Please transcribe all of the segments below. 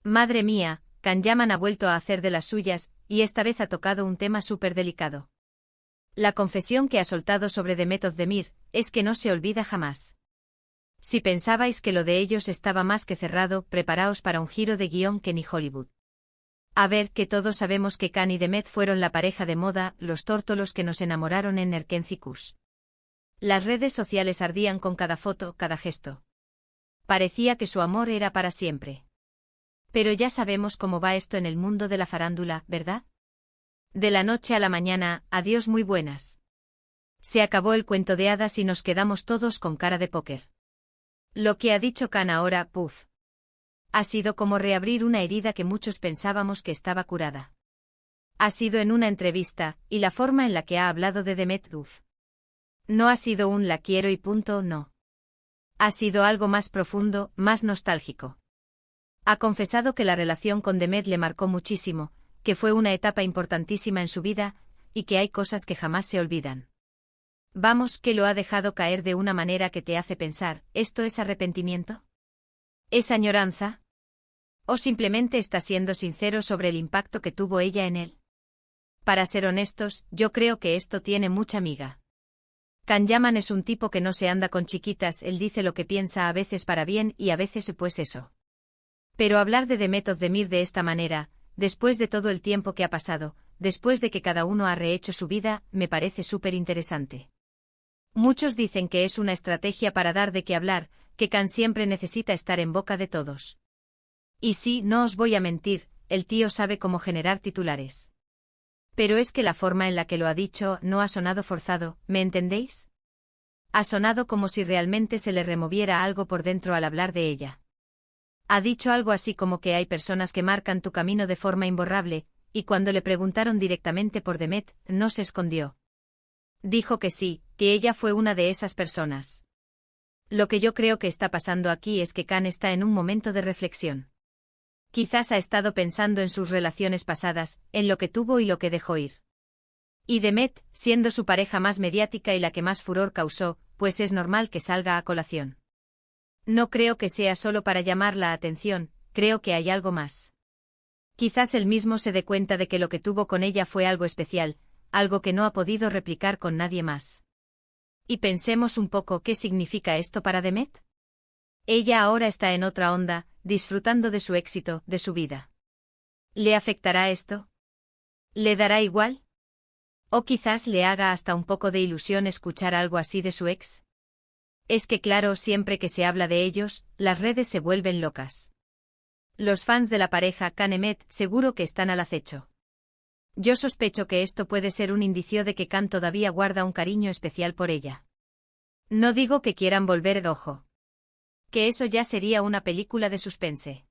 Madre mía, Can Yaman ha vuelto a hacer de las suyas, y esta vez ha tocado un tema súper delicado. La confesión que ha soltado sobre Demet Özdemir es que no se olvida jamás. Si pensabais que lo de ellos estaba más que cerrado, preparaos para un giro de guión que ni Hollywood. A ver, que todos sabemos que Can y Demet fueron la pareja de moda, los tórtolos que nos enamoraron en Erkenci-Kuş. Las redes sociales ardían con cada foto, cada gesto. Parecía que su amor era para siempre. Pero ya sabemos cómo va esto en el mundo de la farándula, ¿verdad? De la noche a la mañana, adiós muy buenas. Se acabó el cuento de hadas y nos quedamos todos con cara de póker. Lo que ha dicho Can ahora, puff. Ha sido como reabrir una herida que muchos pensábamos que estaba curada. Ha sido en una entrevista, y la forma en la que ha hablado de Demet, uff. No ha sido un la quiero y punto, no. Ha sido algo más profundo, más nostálgico. Ha confesado que la relación con Demet le marcó muchísimo, que fue una etapa importantísima en su vida, y que hay cosas que jamás se olvidan. Vamos, que lo ha dejado caer de una manera que te hace pensar, ¿esto es arrepentimiento? ¿Es añoranza? ¿O simplemente está siendo sincero sobre el impacto que tuvo ella en él? Para ser honestos, yo creo que esto tiene mucha miga. Can Yaman es un tipo que no se anda con chiquitas, él dice lo que piensa a veces para bien y a veces pues eso. Pero hablar de Demet Özdemir de esta manera, después de todo el tiempo que ha pasado, después de que cada uno ha rehecho su vida, me parece súper interesante. Muchos dicen que es una estrategia para dar de qué hablar, que Can siempre necesita estar en boca de todos. Y sí, no os voy a mentir, el tío sabe cómo generar titulares. Pero es que la forma en la que lo ha dicho no ha sonado forzado, ¿me entendéis? Ha sonado como si realmente se le removiera algo por dentro al hablar de ella. Ha dicho algo así como que hay personas que marcan tu camino de forma imborrable, y cuando le preguntaron directamente por Demet, no se escondió. Dijo que sí, que ella fue una de esas personas. Lo que yo creo que está pasando aquí es que Can está en un momento de reflexión. Quizás ha estado pensando en sus relaciones pasadas, en lo que tuvo y lo que dejó ir. Y Demet, siendo su pareja más mediática y la que más furor causó, pues es normal que salga a colación. No creo que sea solo para llamar la atención, creo que hay algo más. Quizás él mismo se dé cuenta de que lo que tuvo con ella fue algo especial, algo que no ha podido replicar con nadie más. Y pensemos un poco qué significa esto para Demet. Ella ahora está en otra onda, disfrutando de su éxito, de su vida. ¿Le afectará esto? ¿Le dará igual? ¿O quizás le haga hasta un poco de ilusión escuchar algo así de su ex? Es que claro, siempre que se habla de ellos, las redes se vuelven locas. Los fans de la pareja Can-Demet seguro que están al acecho. Yo sospecho que esto puede ser un indicio de que Can todavía guarda un cariño especial por ella. No digo que quieran volver, ojo. Que eso ya sería una película de suspense.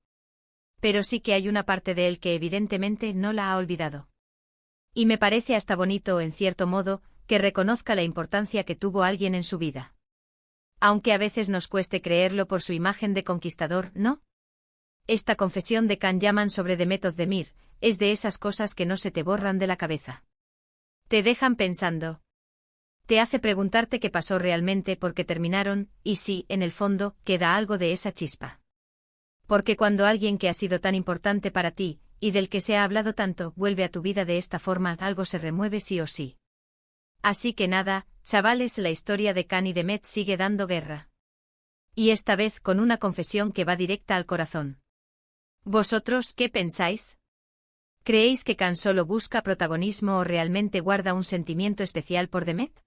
Pero sí que hay una parte de él que evidentemente no la ha olvidado. Y me parece hasta bonito, en cierto modo, que reconozca la importancia que tuvo alguien en su vida. Aunque a veces nos cueste creerlo por su imagen de conquistador, ¿no? Esta confesión de Can Yaman sobre Demet Özdemir es de esas cosas que no se te borran de la cabeza. Te dejan pensando. Te hace preguntarte qué pasó realmente, por qué terminaron, y si, en el fondo, queda algo de esa chispa. Porque cuando alguien que ha sido tan importante para ti, y del que se ha hablado tanto, vuelve a tu vida de esta forma, algo se remueve sí o sí. Así que nada, chavales, la historia de Can y Demet sigue dando guerra. Y esta vez con una confesión que va directa al corazón. ¿Vosotros qué pensáis? ¿Creéis que Can solo busca protagonismo o realmente guarda un sentimiento especial por Demet?